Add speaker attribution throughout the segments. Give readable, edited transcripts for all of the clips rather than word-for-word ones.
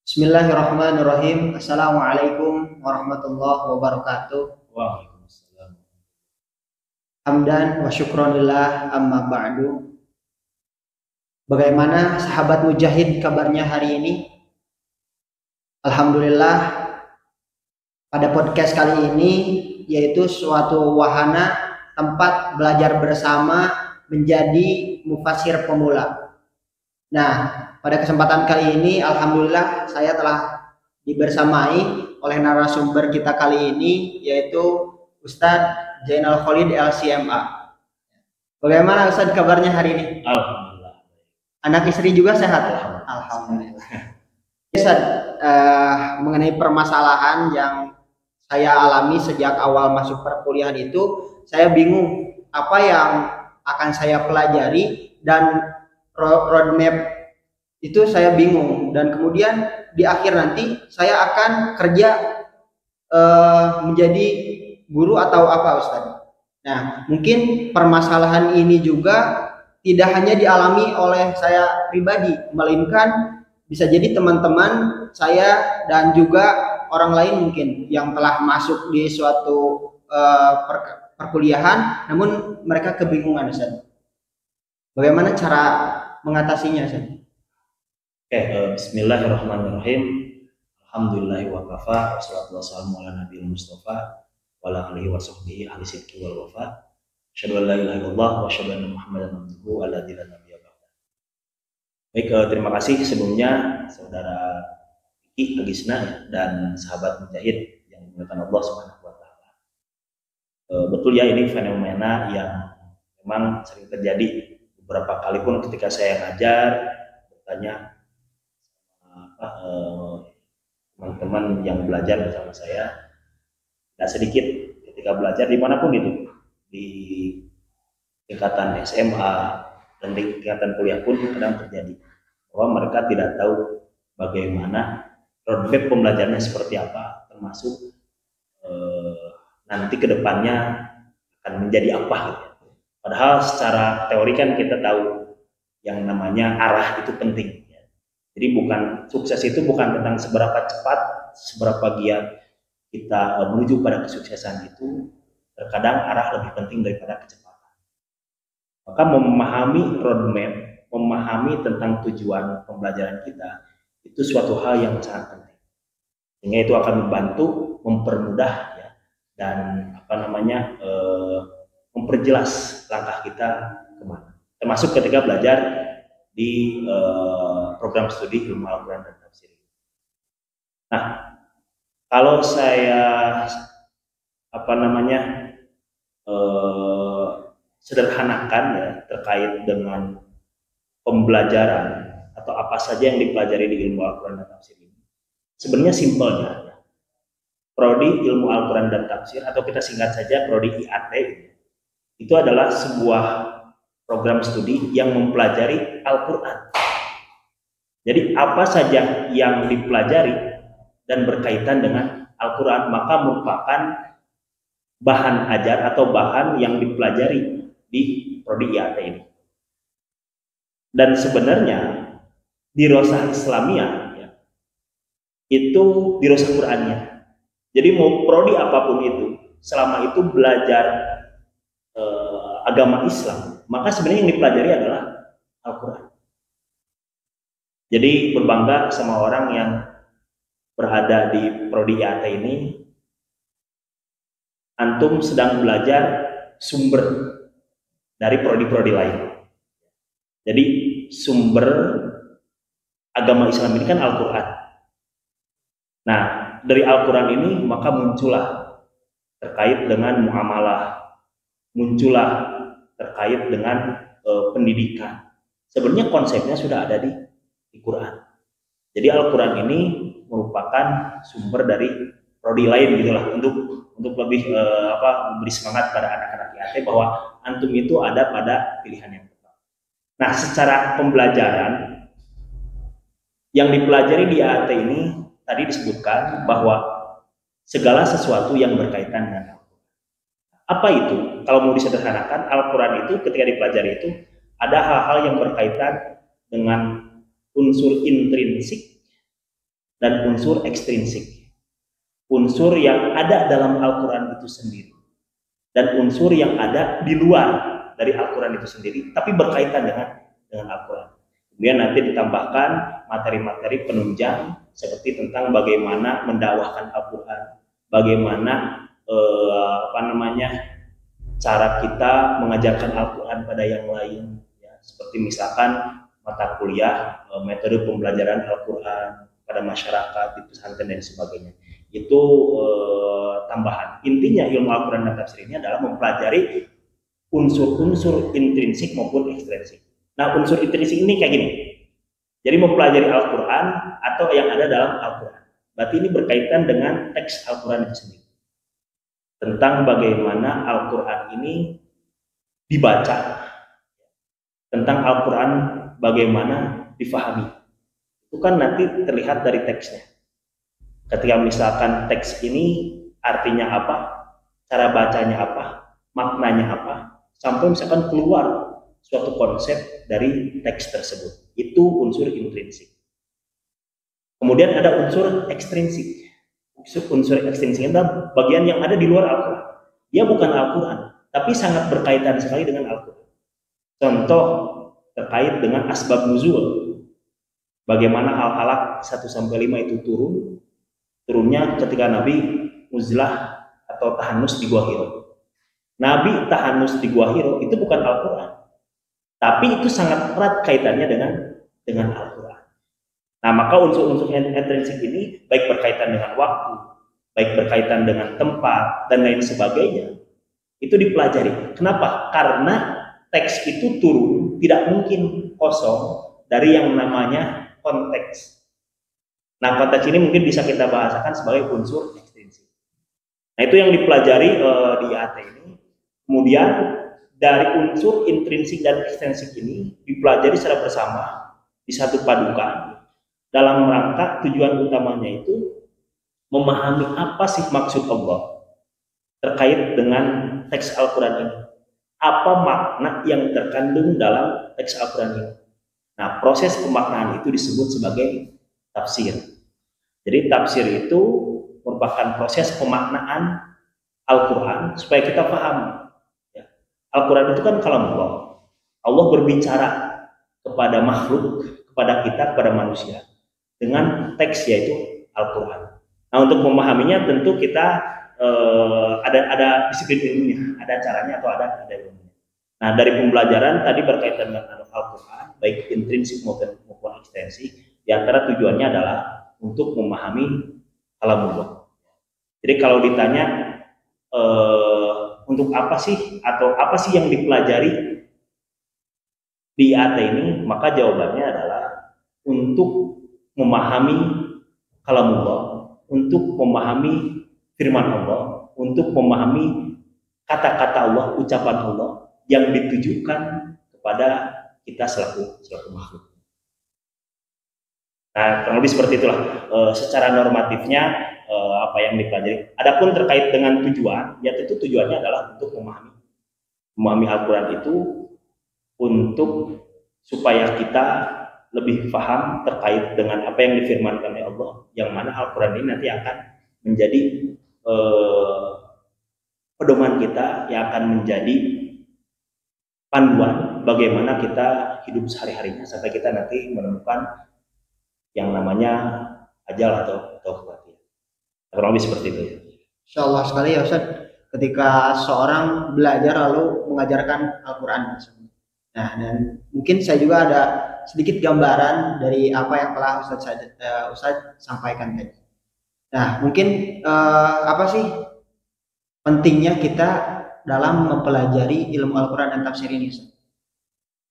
Speaker 1: Bismillahirrahmanirrahim. Assalamualaikum warahmatullahi wabarakatuh.
Speaker 2: Waalaikumsalam.
Speaker 1: Hamdan wa syukronillah amma ba'du. Bagaimana sahabat mujahid kabarnya hari ini? Alhamdulillah, pada podcast kali ini yaitu suatu wahana tempat belajar bersama menjadi mufasir pemula. Nah, pada kesempatan kali ini alhamdulillah saya telah dibersamai oleh narasumber kita kali ini yaitu Ustadz Zainal Khalid LCMA. Bagaimana Ustadz kabarnya hari ini?
Speaker 2: Alhamdulillah.
Speaker 1: Anak istri juga sehat? Alhamdulillah. Ustadz, mengenai permasalahan yang saya alami sejak awal masuk perkuliahan itu, saya bingung apa yang akan saya pelajari dan roadmap itu saya bingung, dan kemudian di akhir nanti saya akan kerja menjadi guru atau apa Ustaz. Nah, mungkin permasalahan ini juga tidak hanya dialami oleh saya pribadi, melainkan bisa jadi teman-teman saya dan juga orang lain mungkin yang telah masuk di suatu perkuliahan namun mereka kebingungan Ustaz. Bagaimana cara mengatasinya Ustaz?
Speaker 2: Bismillahirrahmanirrahim. Alhamdulillahi wa kafa, wassalatu wassalamu ala nabiyil mustafa wa ala alihi wa sahbihi ahli sidqi wal wafa. Asyhadu an la ilaha illallah wa asyhadu anna Muhammadan abduhu alladzi la nabiyya ba'da. Baik, terima kasih sebelumnya saudara Iki Agisna dan sahabat mujahid yang dimuliakan Allah Subhanahu wa taala. Betul ya, ini fenomena yang memang sering terjadi. Beberapa kali pun ketika saya ngajar bertanya teman-teman yang belajar bersama saya, tidak sedikit ketika belajar dimanapun itu, di tingkatan SMA dan di tingkatan kuliah pun kadang terjadi bahwa mereka tidak tahu bagaimana roadmap pembelajarannya seperti apa, termasuk nanti kedepannya akan menjadi apa gitu. Padahal secara teori kan kita tahu yang namanya arah itu penting. Jadi sukses itu bukan tentang seberapa cepat, seberapa giat kita menuju pada kesuksesan itu. Terkadang arah lebih penting daripada kecepatan. Maka memahami roadmap, memahami tentang tujuan pembelajaran kita, itu suatu hal yang sangat penting. Sehingga itu akan membantu, mempermudah ya, dan memperjelas langkah kita kemana. Termasuk ketika belajar di program studi ilmu Al-Quran dan tafsir. Nah, kalau saya sederhanakan ya terkait dengan pembelajaran atau apa saja yang dipelajari di ilmu Al-Quran dan tafsir ini, sebenarnya simpelnya ya, prodi ilmu Al-Quran dan tafsir atau kita singkat saja prodi IAT itu adalah sebuah program studi yang mempelajari Al-Quran. Jadi apa saja yang dipelajari dan berkaitan dengan Al-Quran maka merupakan bahan ajar atau bahan yang dipelajari di prodi IAT ini. Dan sebenarnya dirosah Islamiyah ya, itu dirosah Qurannya. Jadi mau prodi apapun itu, selama itu belajar agama Islam, maka sebenarnya yang dipelajari adalah Al-Quran. Jadi berbangga sama orang yang berada di prodi IAT ini, antum sedang belajar sumber dari prodi-prodi lain. Jadi sumber agama Islam ini kan Al-Quran. Nah, dari Al-Quran ini maka muncullah terkait dengan muamalah, muncullah terkait dengan pendidikan. Sebenarnya konsepnya sudah ada di Quran. Jadi Al-Quran ini merupakan sumber dari prodi lain gitulah untuk lebih memberi semangat pada anak-anak IAT bahwa antum itu ada pada pilihan yang tepat. Nah, secara pembelajaran yang dipelajari di IAT ini tadi disebutkan bahwa segala sesuatu yang berkaitan dengan Al-Quran. Apa itu? Kalau mau disederhanakan, Al-Quran itu ketika dipelajari itu ada hal-hal yang berkaitan dengan unsur intrinsik dan unsur ekstrinsik. Unsur yang ada dalam Al-Quran itu sendiri dan unsur yang ada di luar dari Al-Quran itu sendiri, tapi berkaitan dengan Al-Quran. Kemudian nanti ditambahkan materi-materi penunjang seperti tentang bagaimana mendakwahkan Al-Quran, bagaimana cara kita mengajarkan Al-Quran pada yang lain, ya, seperti misalkan mata kuliah metode pembelajaran Al-Quran pada masyarakat di pesantren dan sebagainya. Itu tambahan. Intinya ilmu Al-Quran dan tafsir ini adalah mempelajari unsur-unsur intrinsik maupun ekstrinsik. Nah, unsur intrinsik ini kayak gini. Jadi mempelajari Al-Quran atau yang ada dalam Al-Quran. Berarti ini berkaitan dengan teks Al-Quran itu sendiri. Tentang bagaimana Al-Quran ini dibaca. Tentang Al-Quran bagaimana difahami. Itu kan nanti terlihat dari teksnya. Ketika misalkan teks ini artinya apa, cara bacanya apa, maknanya apa, sampai misalkan keluar suatu konsep dari teks tersebut. Itu unsur intrinsik. Kemudian ada unsur ekstrinsik. Unsur ekstrinsik adalah bagian yang ada di luar Al-Quran. Dia bukan Al-Quran, tapi sangat berkaitan sekali dengan Al-Quran. Contoh terkait dengan asbab nuzul. Bagaimana Al-Alaq 1-5 itu turunnya ketika Nabi uzlah atau tahanus di Gua Hiro. Nabi tahanus di Gua Hiro itu bukan Al-Quran, tapi itu sangat erat kaitannya dengan Al-Quran. Nah, maka unsur-unsur intrinsik ini baik berkaitan dengan waktu, baik berkaitan dengan tempat dan lain sebagainya, itu dipelajari. Kenapa? Karena teks itu turun tidak mungkin kosong dari yang namanya konteks. Nah, konteks ini mungkin bisa kita bahasakan sebagai unsur ekstrinsik. Nah, itu yang dipelajari di IAT ini. Kemudian dari unsur intrinsik dan ekstrinsik ini dipelajari secara bersama di satu padukan dalam rangka tujuan utamanya itu memahami apa sih maksud Allah terkait dengan teks Al-Quran ini. Apa makna yang terkandung dalam teks Al-Quran ini. Nah, proses pemaknaan itu disebut sebagai tafsir. Jadi tafsir itu merupakan proses pemaknaan Al-Quran supaya kita paham. Ya. Al-Quran itu kan kalam Allah. Allah berbicara kepada makhluk, kepada kita, kepada manusia dengan teks yaitu Al-Quran. Nah, untuk memahaminya tentu kita ada disiplin ilmunya, ada caranya atau ada ilmunya. Nah, dari pembelajaran tadi berkaitan dengan Al-Quran, baik intrinsik maupun ekstrinsik, di antara tujuannya adalah untuk memahami kalamullah. Jadi kalau ditanya untuk apa sih atau apa sih yang dipelajari di IAT ini, maka jawabannya adalah untuk memahami kalamullah, untuk memahami firman Allah, untuk memahami kata-kata Allah, ucapan Allah yang ditujukan kepada kita selaku makhluk. Nah, kurang lebih seperti itulah secara normatifnya apa yang dipelajari. Adapun terkait dengan tujuan, ya tentu tujuannya adalah untuk memahami Al-Quran itu untuk supaya kita lebih paham terkait dengan apa yang difirmankan oleh Allah, yang mana Al-Quran ini nanti akan menjadi pedoman kita, yang akan menjadi panduan bagaimana kita hidup sehari-harinya sampai kita nanti menemukan yang namanya ajal atau kematian. Kurang lebih seperti itu.
Speaker 1: Insya Allah sekali ya Ustaz, ketika seorang belajar lalu mengajarkan Al-Quran. Nah, dan mungkin saya juga ada sedikit gambaran dari apa yang telah Ustaz sampaikan tadi. Nah, mungkin apa sih pentingnya kita dalam mempelajari ilmu Al-Quran dan tafsir ini, Ustaz?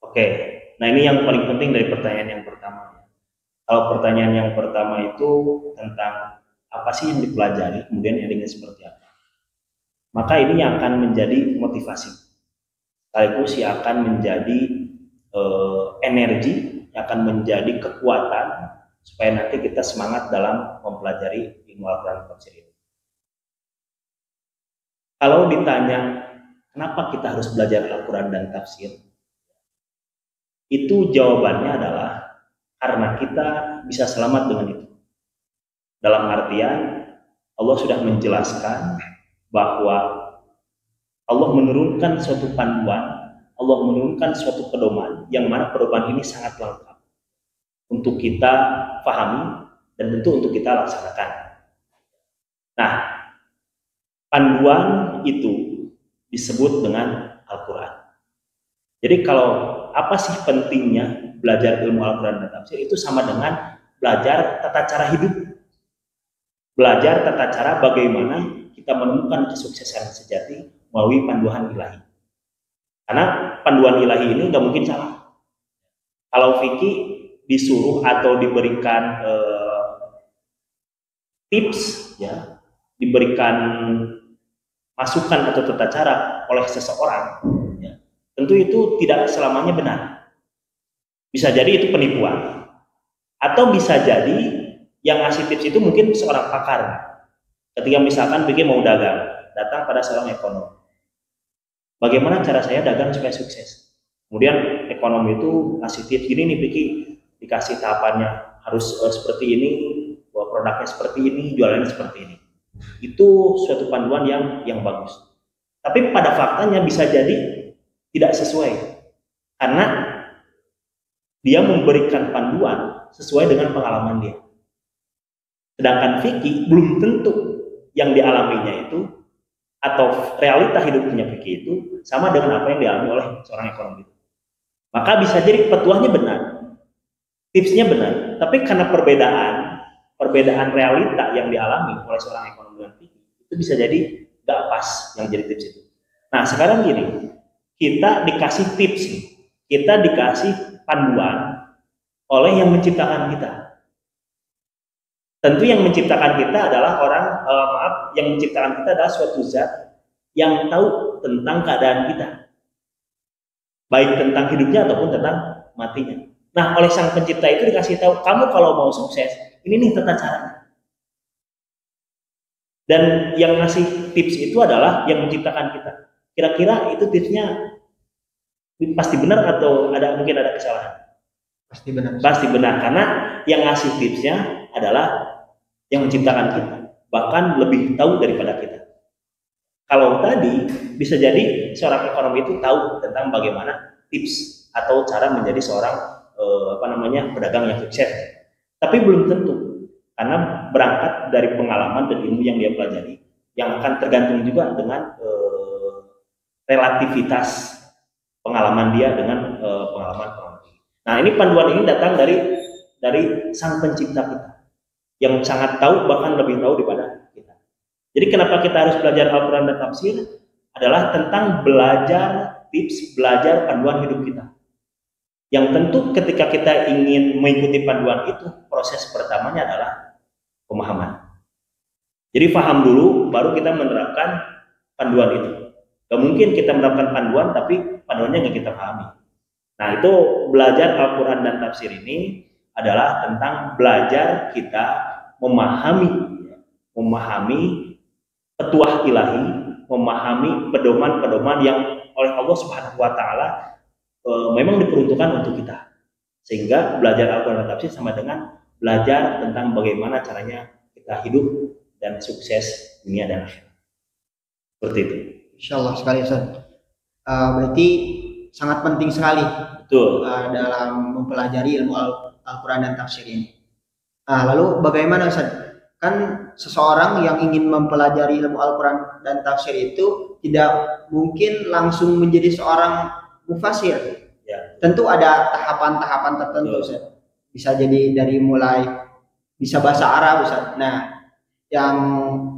Speaker 2: Oke, nah ini yang paling penting dari pertanyaan yang pertama. Kalau pertanyaan yang pertama itu tentang apa sih yang dipelajari, kemudian endingnya seperti apa, maka ini yang akan menjadi motivasi, sekaligus yang akan menjadi energi, yang akan menjadi kekuatan supaya nanti kita semangat dalam mempelajari ilmu Al-Quran dan tafsir ini. Kalau ditanya kenapa kita harus belajar Al-Quran dan tafsir, itu jawabannya adalah karena kita bisa selamat dengan itu. Dalam artian Allah sudah menjelaskan bahwa Allah menurunkan suatu panduan, Allah menurunkan suatu pedoman yang mana pedoman ini sangat lengkap untuk kita pahami dan tentu untuk kita laksanakan. Nah, panduan itu disebut dengan Al-Quran. Jadi kalau apa sih pentingnya belajar ilmu Al-Quran dan tafsir, itu sama dengan belajar tata cara hidup. Belajar tata cara bagaimana kita menemukan kesuksesan sejati melalui panduan ilahi. Karena panduan ilahi ini nggak mungkin salah. Kalau fikih disuruh atau diberikan tips, ya, diberikan masukan atau tata cara oleh seseorang, ya, tentu itu tidak selamanya benar. Bisa jadi itu penipuan, atau bisa jadi yang ngasih tips itu mungkin seorang pakar. Ketika misalkan bikin mau dagang, datang pada seorang ekonom. Bagaimana cara saya dagang supaya sukses? Kemudian ekonom itu ngasih tips gini nih, Piki, dikasih tahapannya harus seperti ini, bahwa produknya seperti ini, jualannya seperti ini. Itu suatu panduan yang bagus. Tapi pada faktanya bisa jadi tidak sesuai, karena dia memberikan panduan sesuai dengan pengalaman dia. Sedangkan fikih belum tentu yang dialaminya itu atau realita hidupnya fikih itu sama dengan apa yang dialami oleh seorang ekonom itu. Maka bisa jadi petuahnya benar, tipsnya benar, tapi karena perbedaan realita yang dialami oleh seorang ekonom dengan fikih, itu bisa jadi gak pas yang jadi tips itu. Nah sekarang gini, kita dikasih tips nih, kita dikasih panduan oleh yang menciptakan kita. Tentu yang menciptakan kita adalah yang menciptakan kita adalah suatu zat yang tahu tentang keadaan kita, baik tentang hidupnya ataupun tentang matinya. Nah, oleh sang pencipta itu dikasih tahu, kamu kalau mau sukses, ini nih tata caranya. Dan yang ngasih tips itu adalah yang menciptakan kita. Kira-kira itu tipsnya pasti benar atau mungkin ada kesalahan?
Speaker 1: Pasti benar.
Speaker 2: Pasti benar, karena yang ngasih tipsnya adalah yang menciptakan kita, bahkan lebih tahu daripada kita. Kalau tadi bisa jadi seorang ekonom itu tahu tentang bagaimana tips atau cara menjadi seorang pedagang yang sukses, tapi belum tentu, karena berangkat dari pengalaman dan ilmu yang dia pelajari, yang akan tergantung juga dengan relativitas pengalaman dia dengan pengalaman. Nah, ini panduan ini datang dari sang pencipta kita, yang sangat tahu, bahkan lebih tahu daripada kita. Jadi kenapa kita harus belajar Al-Quran dan tafsir? Adalah tentang belajar tips, belajar panduan hidup kita. Yang tentu ketika kita ingin mengikuti panduan itu, proses pertamanya adalah pemahaman. Jadi paham dulu, baru kita menerapkan panduan itu. Gak mungkin kita menerapkan panduan, tapi panduannya nggak kita pahami. Nah, itu belajar Al-Quran dan tafsir ini adalah tentang belajar kita memahami petuah ilahi, memahami pedoman-pedoman yang oleh Allah Subhanahu wa Ta'ala memang diperuntukkan untuk kita. Sehingga belajar Al-Quran dan tafsir sama dengan belajar tentang bagaimana caranya kita hidup dan sukses dunia dan akhirat. Seperti itu.
Speaker 1: Insyaallah sekali, Ustaz. Berarti sangat penting sekali.
Speaker 2: Betul.
Speaker 1: Dalam mempelajari ilmu Al-Quran dan tafsir ini. Lalu bagaimana, Ustaz? Kan seseorang yang ingin mempelajari ilmu Al-Quran dan tafsir itu tidak mungkin langsung menjadi seorang mufasir.
Speaker 2: Ya.
Speaker 1: Tentu ada tahapan-tahapan tertentu, Ustaz. Bisa jadi dari mulai bisa bahasa Arab, Ustaz. Nah, yang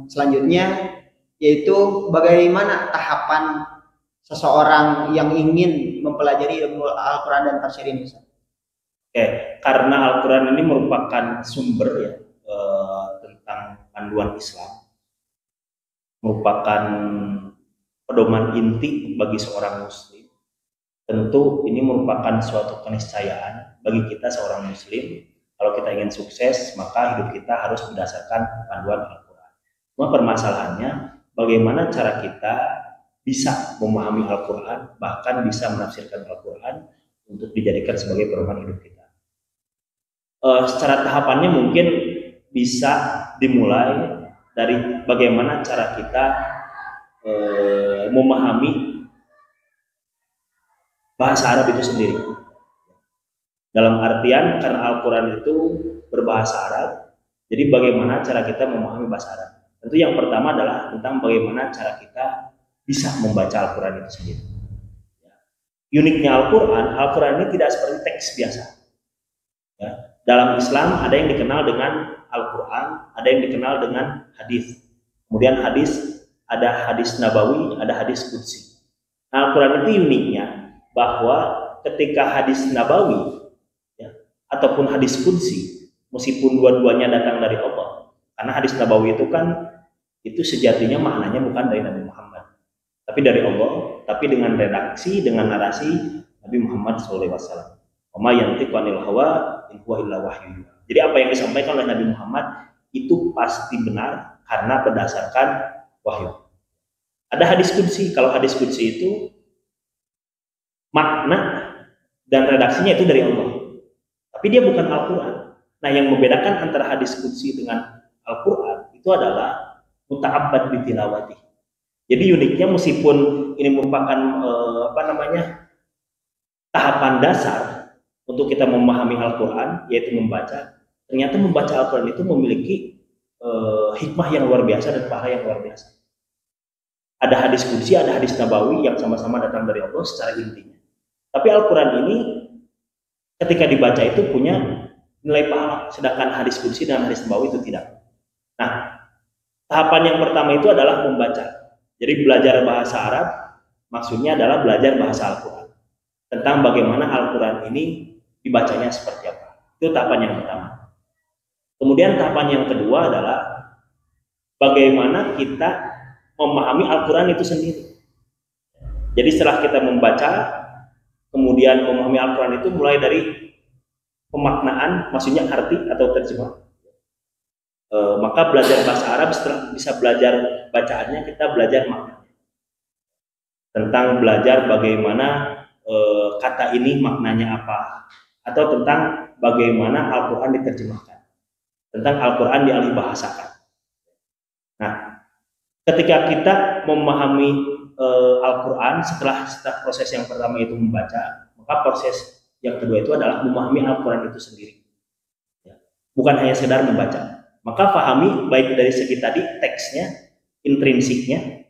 Speaker 1: selanjutnya yaitu bagaimana tahapan seseorang yang ingin mempelajari ilmu Al-Quran dan tafsir ini, Ustaz.
Speaker 2: Karena Al-Quran ini merupakan sumber ya tentang panduan Islam, merupakan pedoman inti bagi seorang muslim. Tentu ini merupakan suatu keniscayaan bagi kita seorang muslim. Kalau kita ingin sukses, maka hidup kita harus berdasarkan panduan Al-Quran. Cuma permasalahannya, bagaimana cara kita bisa memahami Al-Quran, bahkan bisa menafsirkan Al-Quran untuk dijadikan sebagai pedoman hidup kita. Secara tahapannya mungkin bisa dimulai dari bagaimana cara kita memahami bahasa Arab itu sendiri. Dalam artian karena Al-Quran itu berbahasa Arab, jadi bagaimana cara kita memahami bahasa Arab. Tentu yang pertama adalah tentang bagaimana cara kita bisa membaca Al-Quran itu sendiri. Uniknya Al-Quran ini tidak seperti teks biasa. Ya. Dalam Islam ada yang dikenal dengan Al-Quran, ada yang dikenal dengan hadis. Kemudian hadis, ada hadis nabawi, ada hadis qudsi. Nah, Al-Quran itu uniknya bahwa ketika hadis nabawi ya, ataupun hadis qudsi, meskipun dua-duanya datang dari Allah, karena hadis nabawi itu kan itu sejatinya maknanya bukan dari Nabi Muhammad, tapi dari Allah, tapi dengan redaksi, dengan narasi Nabi Muhammad SAW. Wa ma yantiqu anil hawa in huwa illa wahyu. Jadi apa yang disampaikan oleh Nabi Muhammad itu pasti benar karena berdasarkan wahyu. Ada hadis qudsi. Kalau hadis qudsi itu makna dan redaksinya itu dari Allah, tapi dia bukan Al-Quran. Nah, yang membedakan antara hadis qudsi dengan Al-Quran itu adalah muta'abbad bitilawati. Jadi uniknya meskipun ini merupakan tahapan dasar untuk kita memahami Al-Quran, yaitu membaca, ternyata membaca Al-Quran itu memiliki hikmah yang luar biasa dan pahala yang luar biasa. Ada hadis qudsi, ada hadis nabawi yang sama-sama datang dari Allah secara intinya. Tapi Al-Quran ini ketika dibaca itu punya nilai pahala, sedangkan hadis qudsi dan hadis nabawi itu tidak. Nah, tahapan yang pertama itu adalah membaca. Jadi belajar bahasa Arab maksudnya adalah belajar bahasa Al-Quran. Tentang bagaimana Al-Quran ini dibacanya seperti apa. Itu tahapan yang pertama. Kemudian tahapan yang kedua adalah bagaimana kita memahami Al-Quran itu sendiri. Jadi setelah kita membaca, kemudian memahami Al-Quran itu mulai dari pemaknaan, maksudnya arti atau terjemah. Maka belajar bahasa Arab setelah bisa belajar bacaannya, kita belajar maknanya. Tentang belajar bagaimana kata ini maknanya apa, atau tentang bagaimana Al-Quran diterjemahkan, tentang Al-Quran dialih bahasakan. Nah, ketika kita memahami Al-Quran setelah proses yang pertama itu membaca, maka proses yang kedua itu adalah memahami Al-Quran itu sendiri. Bukan hanya sekedar membaca. Maka pahami baik dari segi tadi teksnya, intrinsiknya,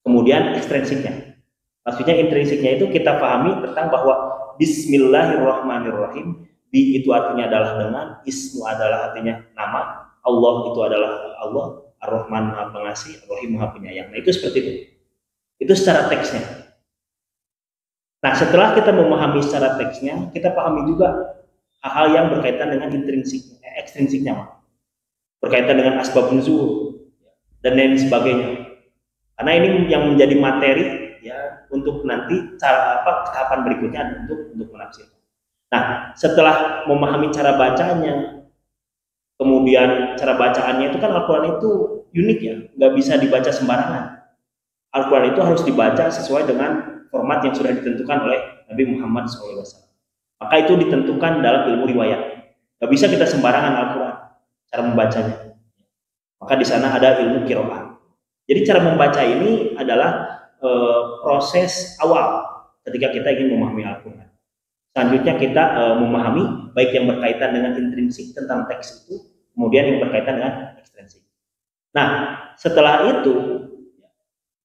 Speaker 2: kemudian ekstrinsiknya. Maksudnya intrinsiknya itu kita pahami tentang bahwa Bismillahirrahmanirrahim, bi itu artinya adalah dengan, ismu adalah artinya nama, Allah itu adalah Allah, Ar-Rahman Maha Pengasih, Ar-Rahim Maha Penyayang. Nah, itu seperti itu. Itu secara teksnya. Nah, setelah kita memahami secara teksnya, kita pahami juga hal-hal yang berkaitan dengan intrinsiknya, ekstrinsiknya, berkaitan dengan asbab nuzul dan lain sebagainya. Karena ini yang menjadi materi ya untuk nanti tahapan berikutnya untuk menafsirkan. Nah, setelah memahami cara bacanya, kemudian cara bacaannya itu kan Al-Quran itu unik ya, nggak bisa dibaca sembarangan. Al-Quran itu harus dibaca sesuai dengan format yang sudah ditentukan oleh Nabi Muhammad SAW. Maka itu ditentukan dalam ilmu riwayat. Nggak bisa kita sembarangan Al-Quran cara membacanya. Maka di sana ada ilmu qiraah. Jadi cara membaca ini adalah proses awal ketika kita ingin memahami Al-Quran. Selanjutnya kita memahami baik yang berkaitan dengan intrinsik tentang teks itu, kemudian yang berkaitan dengan ekstrinsik. Nah, setelah itu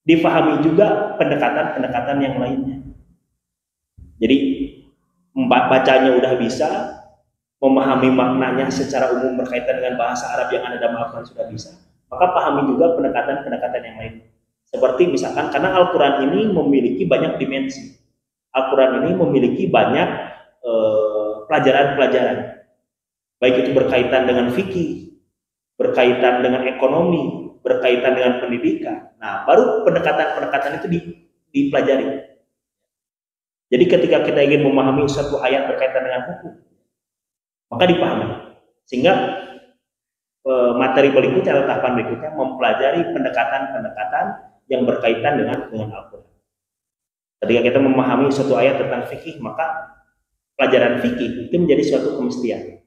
Speaker 2: difahami juga pendekatan-pendekatan yang lainnya. Jadi bacanya udah bisa, memahami maknanya secara umum berkaitan dengan bahasa Arab yang ada dalam Al-Quran sudah bisa, maka pahami juga pendekatan-pendekatan yang lain. Seperti misalkan karena Al-Quran ini memiliki banyak dimensi. Al-Quran ini memiliki banyak pelajaran-pelajaran. Baik itu berkaitan dengan fikih, berkaitan dengan ekonomi, berkaitan dengan pendidikan. Nah, baru pendekatan-pendekatan itu dipelajari. Jadi ketika kita ingin memahami satu ayat berkaitan dengan hukum, maka dipahami. Sehingga materi berikutnya atau tahapan berikutnya mempelajari pendekatan-pendekatan yang berkaitan dengan Al-Quran. Ketika kita memahami suatu ayat tentang fikih, maka pelajaran fikih itu menjadi suatu kemestian.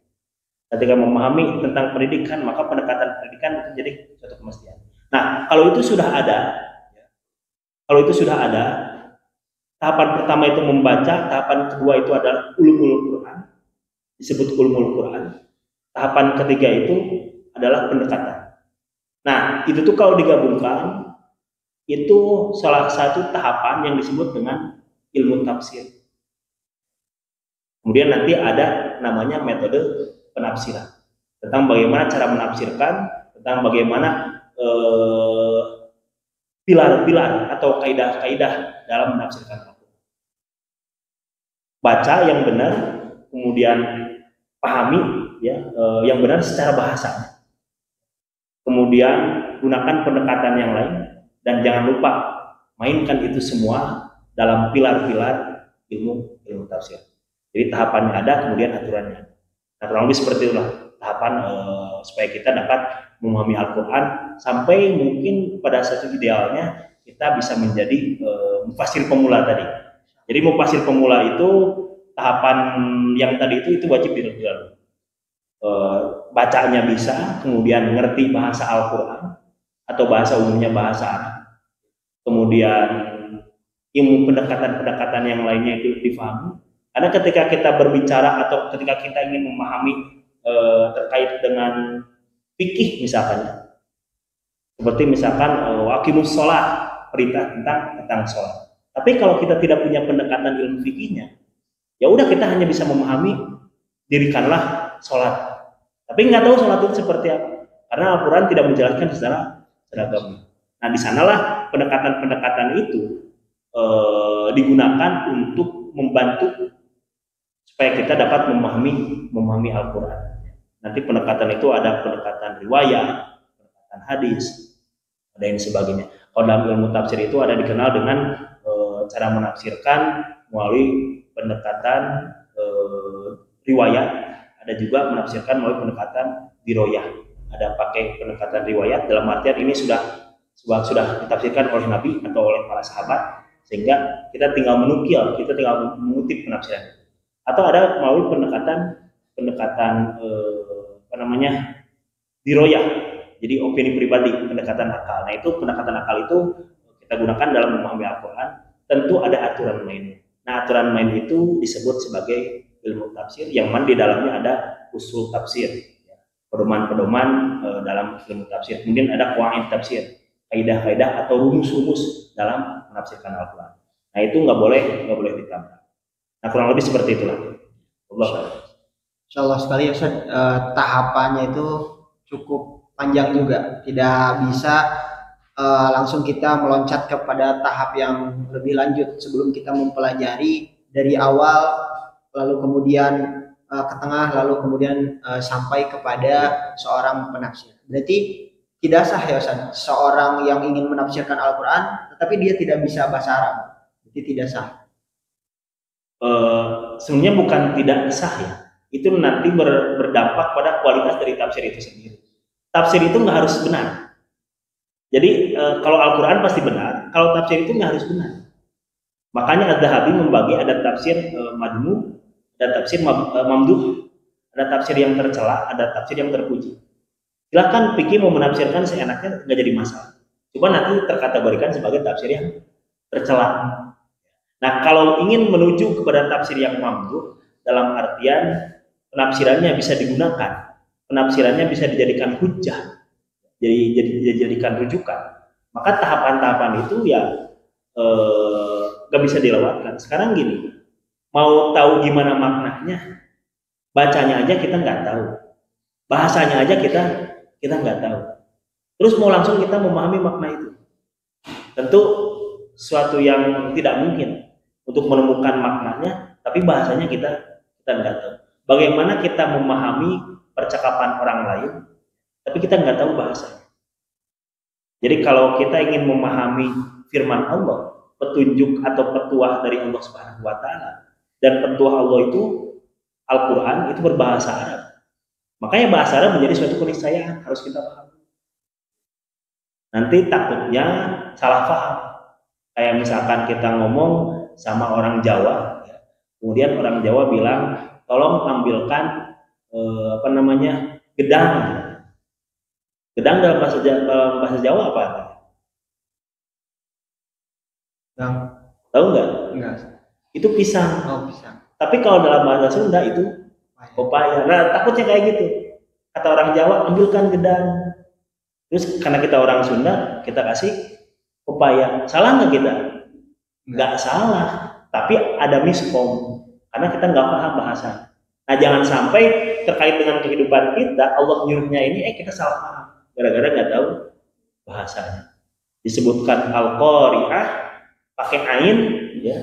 Speaker 2: Ketika memahami tentang pendidikan, maka pendekatan pendidikan itu jadi suatu kemestian. Nah, kalau itu sudah ada, tahapan pertama itu membaca, tahapan kedua itu adalah ulumul Quran, disebut ulumul Quran. Tahapan ketiga itu adalah pendekatan. Nah, itu tuh kalau digabungkan, itu salah satu tahapan yang disebut dengan ilmu tafsir. Kemudian nanti ada namanya metode penafsiran, tentang bagaimana cara menafsirkan, tentang bagaimana pilar-pilar atau kaidah-kaidah dalam menafsirkan Al-Quran. Baca yang benar, kemudian pahami ya yang benar secara bahasa. Kemudian gunakan pendekatan yang lain dan jangan lupa mainkan itu semua dalam pilar-pilar ilmu tafsir. Jadi tahapannya ada, kemudian aturannya ada. Nah, kurang lebih seperti itulah tahapan supaya kita dapat memahami Al-Quran sampai mungkin pada satu idealnya kita bisa menjadi mufasir pemula tadi. Jadi mufasir pemula itu tahapan yang tadi itu wajib dilakukan. Bacanya bisa, kemudian ngerti bahasa Al-Quran atau bahasa umumnya bahasa Arab, kemudian ilmu pendekatan-pendekatan yang lainnya itu difahami. Karena ketika kita berbicara atau ketika kita ingin memahami terkait dengan fikih misalkan, seperti misalkan waqimus sholat, perintah tentang sholat. Tapi kalau kita tidak punya pendekatan ilmu fikihnya, ya udah kita hanya bisa memahami dirikanlah sholat. Tapi nggak tahu sholat itu seperti apa, karena Al-Quran tidak menjelaskan secara gamblang. Nah, di sanalah pendekatan-pendekatan itu digunakan untuk membantu supaya kita dapat memahami Al-Quran. Nanti pendekatan itu ada pendekatan riwayat, pendekatan hadis, ada yang sebagainya. Kalau dalam ilmu tafsir itu ada dikenal dengan cara menafsirkan melalui pendekatan riwayat, ada juga menafsirkan melalui pendekatan diroyah. Ada pakai pendekatan riwayat dalam artian ini sudah ditafsirkan oleh Nabi atau oleh para sahabat, sehingga kita tinggal menukil, kita tinggal mengutip penafsiran. Atau ada melalui pendekatan diroyah, jadi opini pribadi, pendekatan akal. Nah, itu pendekatan akal itu kita gunakan dalam memahami Al-Quran. Tentu ada aturan main. Nah, aturan main itu disebut sebagai ilmu tafsir, yang mana di dalamnya ada usul tafsir, pedoman-pedoman dalam ilmu tafsir. Kemudian ada qawaid tafsir, kaidah-kaidah atau rumus-rumus dalam menafsirkan Al-Quran. Nah, itu nggak boleh ditambah. Nah, kurang lebih seperti itulah.
Speaker 1: Insyaallah sekali ya Ustaz, tahapannya itu cukup panjang juga, tidak bisa langsung kita meloncat kepada tahap yang lebih lanjut sebelum kita mempelajari dari awal, lalu kemudian ke tengah, lalu kemudian sampai kepada seorang penafsir. Berarti tidak sah ya Ustaz, seorang yang ingin menafsirkan Al-Quran tetapi dia tidak bisa bahasa Arab, berarti tidak sah.
Speaker 2: Sebenarnya bukan tidak sah ya, itu nanti berdampak pada kualitas dari tafsir itu sendiri. Tafsir itu nggak harus benar. Jadi kalau Al-Quran pasti benar, kalau tafsir itu nggak harus benar. Makanya Az-Zahabi membagi ada tafsir madmu, ada tafsir mamduh, ada tafsir yang tercela, ada tafsir yang terpuji. Silahkan fikih mau menafsirkan seenaknya, nggak jadi masalah. Coba nanti terkategorikan sebagai tafsir yang tercela. Nah, kalau ingin menuju kepada tafsir yang mamduh, dalam artian penafsirannya bisa digunakan, penafsirannya bisa dijadikan hujjah, jadi dijadikan rujukan, maka tahapan-tahapan itu ya gak bisa dilewatkan. Sekarang gini, mau tahu gimana maknanya, bacanya aja kita nggak tahu, bahasanya aja kita nggak tahu, terus mau langsung kita memahami makna itu, tentu suatu yang tidak mungkin untuk menemukan maknanya, tapi bahasanya kita nggak tahu. Bagaimana kita memahami percakapan orang lain, tapi kita nggak tahu bahasanya. Jadi kalau kita ingin memahami firman Allah, petunjuk atau petuah dari Allah Subhanahu Wa Taala, dan petuah Allah itu Al-Quran itu berbahasa Arab, makanya bahasa Arab menjadi suatu keniscayaan, harus kita pahami. Nanti takutnya salah paham. Kayak misalkan kita ngomong sama orang Jawa, kemudian orang Jawa bilang, tolong tampilkan apa namanya, gedang. Gedang dalam bahasa Jawa apa?
Speaker 1: Gedang.
Speaker 2: Tahu nggak?
Speaker 1: Enggak.
Speaker 2: Itu pisang.
Speaker 1: Oh, pisang.
Speaker 2: Tapi kalau dalam bahasa Sunda itu pepaya. Nah, takutnya kayak gitu. Kata orang Jawa, ambilkan gedang. Terus karena kita orang Sunda, kita kasih pepaya. Salah nggak kita? Nggak salah. Tapi ada miskom. Karena kita nggak paham bahasa. Nah, jangan sampai terkait dengan kehidupan kita, Allah nyuruhnya ini, kita salah paham. Gara-gara nggak tahu bahasanya. Disebutkan Al-Qari'ah pakai ain, ya.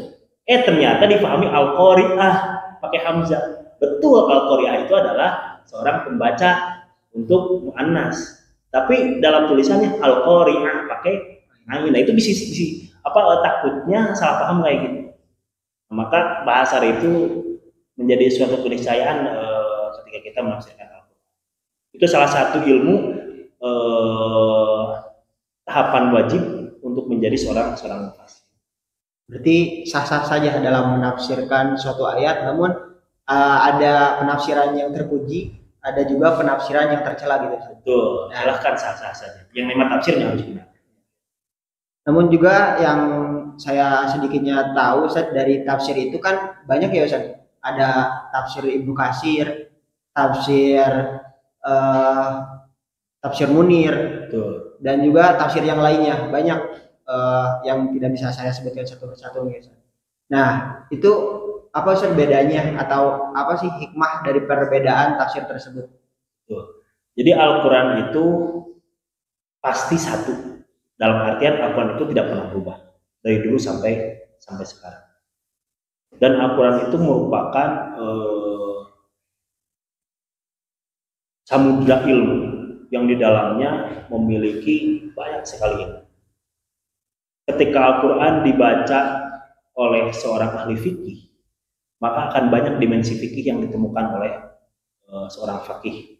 Speaker 2: Ternyata dipahami Al-Qari'ah pakai hamzah. Betul, Al-Qari'ah itu adalah seorang pembaca untuk muannas. Tapi dalam tulisannya Al-Qari'ah pakai ain. Nah, itu bisa takutnya salah paham kayak gitu. Maka bahasa itu menjadi suatu keniscayaan ketika kita menafsirkan Al-Quran. Itu salah satu ilmu tahapan wajib untuk menjadi seorang mufasir.
Speaker 1: Berarti sah-sah saja dalam menafsirkan suatu ayat, namun ada penafsiran yang terpuji, ada juga penafsiran yang tercela gitu.
Speaker 2: Betul, silahkan sah-sah saja. Yang memang tafsirnya harus benar.
Speaker 1: Namun juga yang saya sedikitnya tahu, Ustaz, dari tafsir itu kan banyak ya, Ustaz. Ada tafsir Ibnu Katsir, tafsir tafsir Munir,
Speaker 2: betul,
Speaker 1: dan juga tafsir yang lainnya banyak yang tidak bisa saya sebutkan satu persatu, Ustaz. Nah, itu apa sih bedanya atau apa sih hikmah dari perbedaan tafsir tersebut?
Speaker 2: Betul. Jadi Al-Quran itu pasti satu. Dalam artian Al-Quran itu tidak pernah berubah dari dulu sampai sekarang. Dan Al-Quran itu merupakan samudra ilmu yang di dalamnya memiliki banyak sekali ilmu. Ketika Al-Quran dibaca oleh seorang ahli fikih, maka akan banyak dimensi fikih yang ditemukan oleh seorang fakih.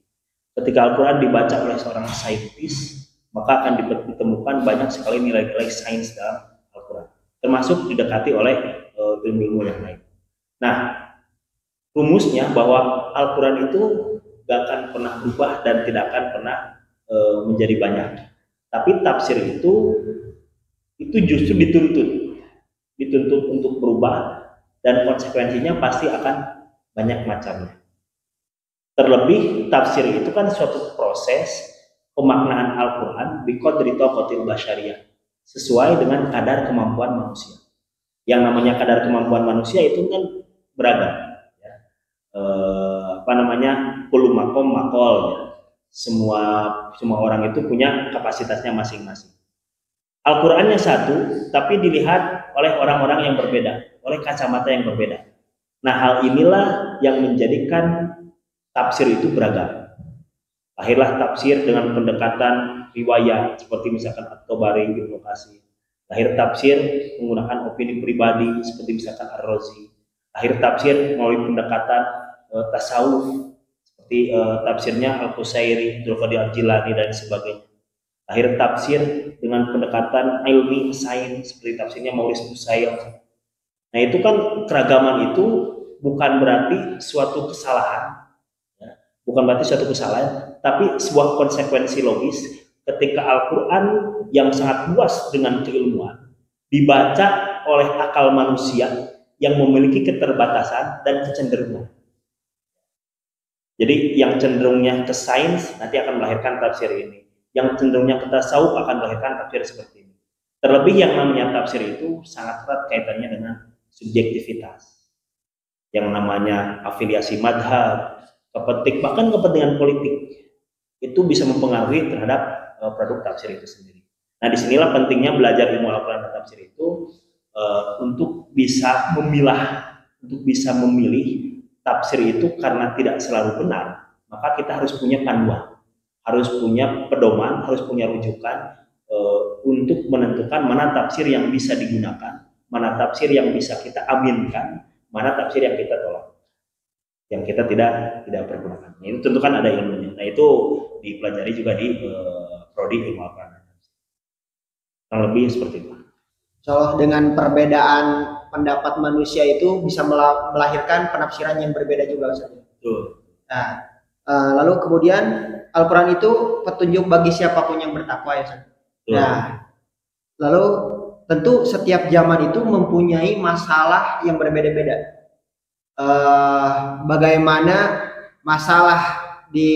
Speaker 2: Ketika Al-Quran dibaca oleh seorang saintis, maka akan ditemukan banyak sekali nilai-nilai sains dalam Al-Quran, termasuk didekati oleh ilmu-ilmu yang lain. Nah, rumusnya bahwa Al-Quran itu gak akan pernah berubah dan tidak akan pernah menjadi banyak. Tapi tafsir itu justru dituntut untuk berubah, dan konsekuensinya pasti akan banyak macamnya. Terlebih tafsir itu kan suatu proses pemaknaan Al-Quran biqadri taqatil basyariyah, sesuai dengan kadar kemampuan manusia. Yang namanya kadar kemampuan manusia itu kan beragam, ya. Kullu maqam maqal, ya. Semua orang itu punya kapasitasnya masing-masing. Al-Qurannya satu, tapi dilihat oleh orang-orang yang berbeda, oleh kacamata yang berbeda. Nah, hal inilah yang menjadikan tafsir itu beragam. Lahirlah tafsir dengan pendekatan riwayat, seperti misalkan At-Tabari, Ibnu Katsir. Lahir tafsir menggunakan opini pribadi, seperti misalkan Ar-Razi. Lahir tafsir melalui pendekatan tasawuf, seperti tafsirnya Al-Qusairi, Abdul Qadir Al-Jilani, dan sebagainya. Lahir tafsir dengan pendekatan ilmi sains, seperti tafsirnya Maurice Bucaille. Nah, itu kan keragaman itu bukan berarti suatu kesalahan, ya. Bukan berarti suatu kesalahan, tapi sebuah konsekuensi logis ketika Al-Quran yang sangat luas dengan keilmuan dibaca oleh akal manusia yang memiliki keterbatasan dan kecenderungan. Jadi yang cenderungnya ke sains nanti akan melahirkan tafsir ini, yang cenderungnya ke tasawuf akan melahirkan tafsir seperti ini. Terlebih yang namanya tafsir itu sangat erat kaitannya dengan subjektivitas, yang namanya afiliasi madhab, kepenting, bahkan kepentingan politik itu bisa mempengaruhi terhadap produk tafsir itu sendiri. Nah, disinilah pentingnya belajar ilmu Al-Quran dan tafsir itu untuk bisa memilah, untuk bisa memilih tafsir itu, karena tidak selalu benar. Maka kita harus punya panduan, harus punya pedoman, harus punya rujukan untuk menentukan mana tafsir yang bisa digunakan, mana tafsir yang bisa kita aminkan, mana tafsir yang kita tolak, yang kita tidak pergunakan. Nah, itu tentu kan ada ilmunya. Nah, itu dipelajari juga di prodi ilmu Al-Quran. Kurang lebih seperti itu.
Speaker 1: So, dengan perbedaan pendapat manusia itu bisa melahirkan penafsiran yang berbeda juga, Ustaz.
Speaker 2: Betul.
Speaker 1: Nah, Lalu kemudian Al-Quran itu petunjuk bagi siapapun yang bertakwa ya Ustaz. Nah, lalu tentu setiap zaman itu mempunyai masalah yang berbeda-beda. Bagaimana masalah di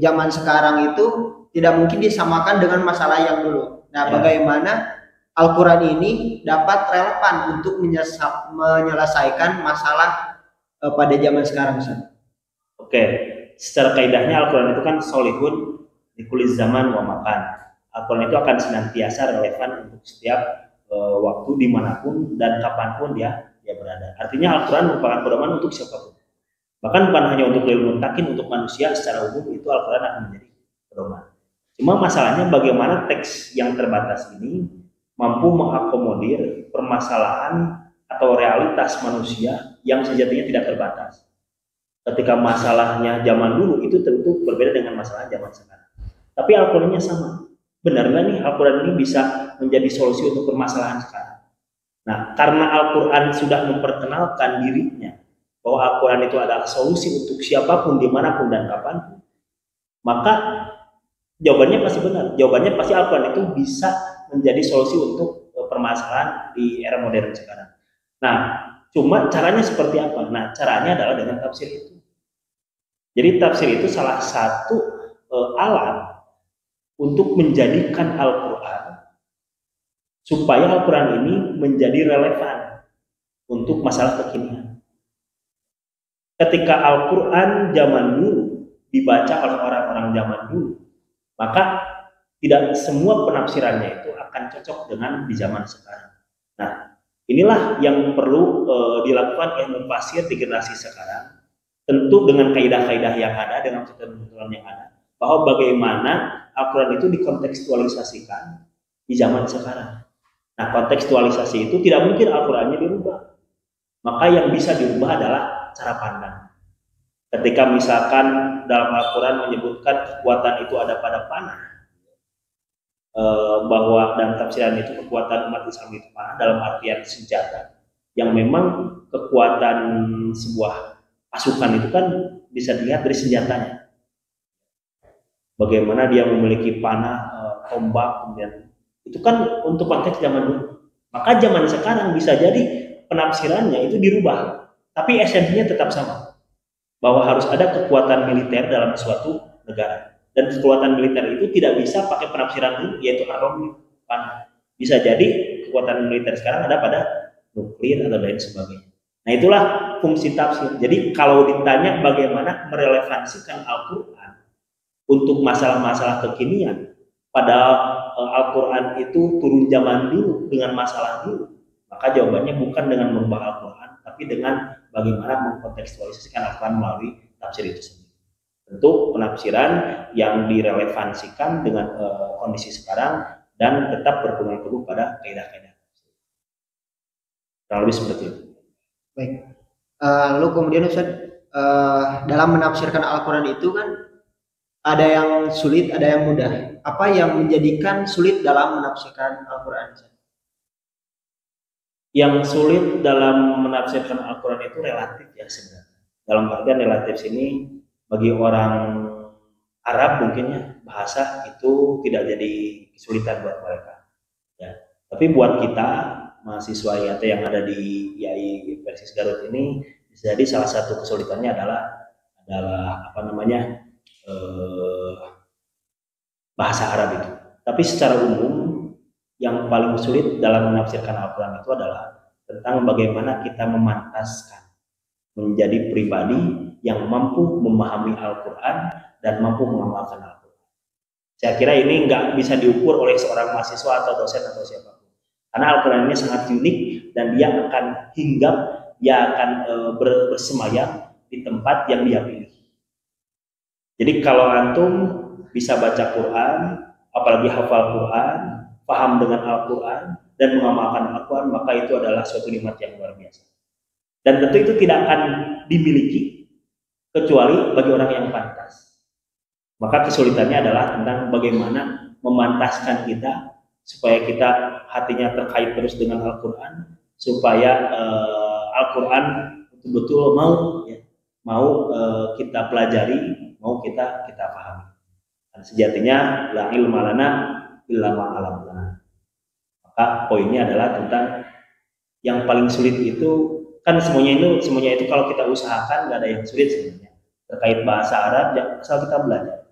Speaker 1: zaman sekarang itu tidak mungkin disamakan dengan masalah yang dulu. Nah, bagaimana Al-Quran ini dapat relevan untuk menyelesaikan masalah pada zaman sekarang, Ustaz?
Speaker 2: Oke, secara kaidahnya Al-Quran itu kan solihun di kulis zaman wa makan. Al-Quran itu akan senantiasa relevan untuk setiap waktu dimanapun dan kapanpun dia berada. Artinya Al-Quran merupakan pedoman untuk siapapun. Bahkan bukan hanya untuk lil muttaqin, untuk manusia secara umum itu Al-Quran akan menjadi pedoman. Cuma masalahnya bagaimana teks yang terbatas ini mampu mengakomodir permasalahan atau realitas manusia yang sejatinya tidak terbatas. Ketika masalahnya zaman dulu itu tentu berbeda dengan masalah zaman sekarang. Tapi Al-Qurannya sama. Benar nggak nih Al-Quran ini bisa menjadi solusi untuk permasalahan sekarang? Nah, karena Al-Quran sudah memperkenalkan dirinya bahwa Al-Quran itu adalah solusi untuk siapapun, dimanapun dan kapanpun, maka jawabannya pasti benar. Jawabannya pasti Al-Quran itu bisa menjadi solusi untuk permasalahan di era modern sekarang. Nah, cuma caranya seperti apa? Nah, caranya adalah dengan tafsir itu. Jadi tafsir itu salah satu alat untuk menjadikan Al-Quran supaya Al-Quran ini menjadi relevan untuk masalah kekinian. Ketika Al-Quran zaman dulu dibaca oleh orang-orang zaman dulu, maka tidak semua penafsirannya itu akan cocok dengan di zaman sekarang. Nah, inilah yang perlu dilakukan oleh mufasir di generasi sekarang, tentu dengan kaidah-kaidah yang ada, dengan tuturan yang ada, bahwa bagaimana Al-Quran itu dikontekstualisasikan di zaman sekarang. Nah, kontekstualisasi itu tidak mungkin Al-Qurannya dirubah. Maka yang bisa dirubah adalah cara pandang. Ketika misalkan dalam Al-Quran menyebutkan kekuatan itu ada pada panah, bahwa dalam tafsiran itu kekuatan umat Islam itu panah dalam artian senjata, yang memang kekuatan sebuah pasukan itu kan bisa dilihat dari senjatanya. Bagaimana dia memiliki panah, tombak, kemudian itu kan untuk konteks zaman dulu. Maka zaman sekarang bisa jadi penafsirannya itu dirubah, tapi esensinya tetap sama, bahwa harus ada kekuatan militer dalam suatu negara, dan kekuatan militer itu tidak bisa pakai penafsiran dulu, yaitu atom panah. Bisa jadi kekuatan militer sekarang ada pada nuklir atau lain sebagainya. Nah, itulah fungsi tafsir. Jadi kalau ditanya bagaimana merelevansikan Al-Quran untuk masalah-masalah kekinian, padahal Al-Quran itu turun zaman dulu dengan masalah dulu, maka jawabannya bukan dengan merubah Al-Quran, tapi dengan bagaimana mengkontekstualisasikan Al-Quran melalui tafsir itu sendiri. Tentu penafsiran yang direlevansikan dengan kondisi sekarang dan tetap berpegang teguh pada kaidah-kaidah. Kurang lebih seperti itu.
Speaker 1: Baik. Lalu kemudian Ustaz, dalam menafsirkan Al-Quran itu kan ada yang sulit, ada yang mudah. Apa yang menjadikan sulit dalam menafsirkan Al-Quran?
Speaker 2: Yang sulit dalam menafsirkan Al-Quran itu relatif ya sebenarnya. Dalam artian relatif sini bagi orang Arab mungkinnya bahasa itu tidak jadi kesulitan buat mereka. Ya. Tapi buat kita mahasiswa IAT yang ada di IAI Persis Garut ini, bisa jadi salah satu kesulitannya adalah apa namanya bahasa Arab itu. Tapi secara umum yang paling sulit dalam menafsirkan Al-Quran itu adalah tentang bagaimana kita memantaskan menjadi pribadi yang mampu memahami Al-Quran dan mampu mengamalkan Al-Quran. Saya kira ini nggak bisa diukur oleh seorang mahasiswa atau dosen atau siapapun. Karena Al-Quran ini sangat unik dan dia akan hinggap, dia akan bersemayam di tempat yang dia pilih. Jadi kalau antum bisa baca Quran, apalagi hafal Quran, paham dengan Al-Quran, dan mengamalkan Al-Quran, maka itu adalah suatu nikmat yang luar biasa. Dan tentu itu tidak akan dimiliki kecuali bagi orang yang pantas. Maka kesulitannya adalah tentang bagaimana memantaskan kita supaya kita hatinya terkait terus dengan Al-Quran, supaya Al-Quran betul-betul mau kita pelajari, mau kita pahami. Dan sejatinya la ilma lana illa ma 'allamtana. Maka poinnya adalah tentang yang paling sulit itu kan semuanya itu kalau kita usahakan nggak ada yang sulit sebenarnya. Terkait bahasa Arab asal kita belajar.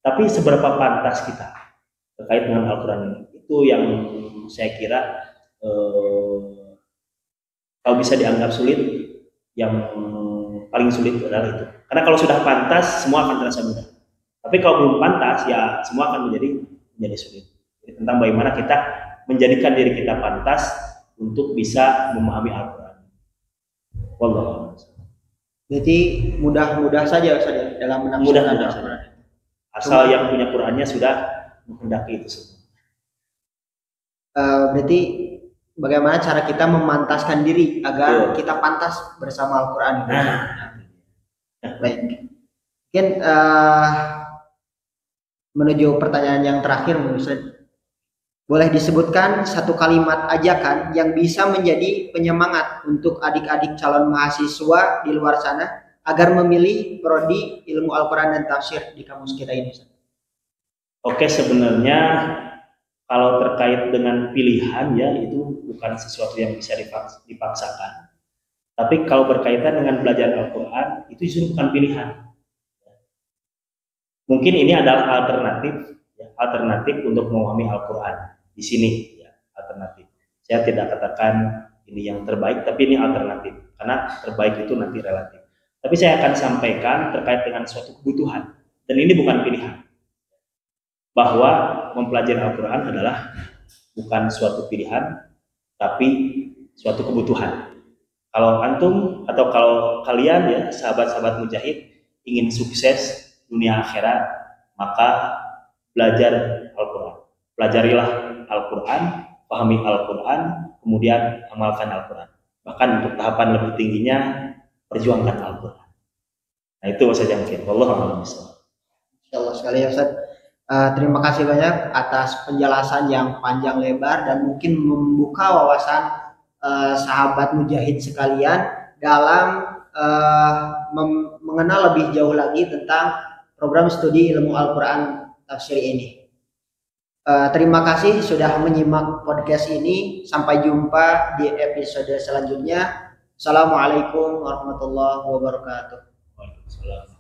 Speaker 2: Tapi seberapa pantas kita terkait dengan Al-Quran ini, itu yang saya kira kalau bisa dianggap sulit, yang paling sulit adalah itu. Karena kalau sudah pantas, semua akan terasa mudah. Tapi kalau belum pantas, ya semua akan menjadi sulit. Jadi tentang bagaimana kita menjadikan diri kita pantas untuk bisa memahami Al-Quran. Wallahu.
Speaker 1: Berarti mudah-mudah saja Ustaz ya dalam menafsirkan Al-Quran.
Speaker 2: Asal yang punya Qurannya sudah menghendaki itu semua.
Speaker 1: Berarti bagaimana cara kita memantaskan diri agar kita pantas bersama Al-Quran. Baik. Mungkin menuju pertanyaan yang terakhir, Ustaz. Boleh disebutkan satu kalimat ajakan yang bisa menjadi penyemangat untuk adik-adik calon mahasiswa di luar sana agar memilih prodi ilmu Al-Quran dan tafsir di kampus kita ini, Ustaz?
Speaker 2: Oke, sebenarnya kalau terkait dengan pilihan ya itu bukan sesuatu yang bisa dipaksakan. Tapi kalau berkaitan dengan belajar Al-Quran itu justru bukan pilihan. Mungkin ini adalah alternatif untuk memahami Al-Quran. Di sini ya alternatif. Saya tidak katakan ini yang terbaik, tapi ini alternatif. Karena terbaik itu nanti relatif. Tapi saya akan sampaikan terkait dengan suatu kebutuhan. Dan ini bukan pilihan. Bahwa mempelajari Al-Quran adalah bukan suatu pilihan, tapi suatu kebutuhan. Kalau antum atau kalau kalian ya sahabat-sahabat mujahid ingin sukses dunia akhirat, maka belajar Al-Quran. Pelajarilah Al-Quran, pahami Al-Quran, kemudian amalkan Al-Quran. Bahkan untuk tahapan lebih tingginya, perjuangkan Al-Quran. Nah itu saja mungkin. Wallahu a'lam bishawab.
Speaker 1: Insyaallah sekali ya Ustaz. Terima kasih banyak atas penjelasan yang panjang lebar dan mungkin membuka wawasan sahabat mujahid sekalian dalam mengenal lebih jauh lagi tentang program studi ilmu Al-Quran tafsir ini. Terima kasih sudah menyimak podcast ini. Sampai jumpa di episode selanjutnya. Assalamualaikum warahmatullahi wabarakatuh.
Speaker 2: Waalaikumsalam.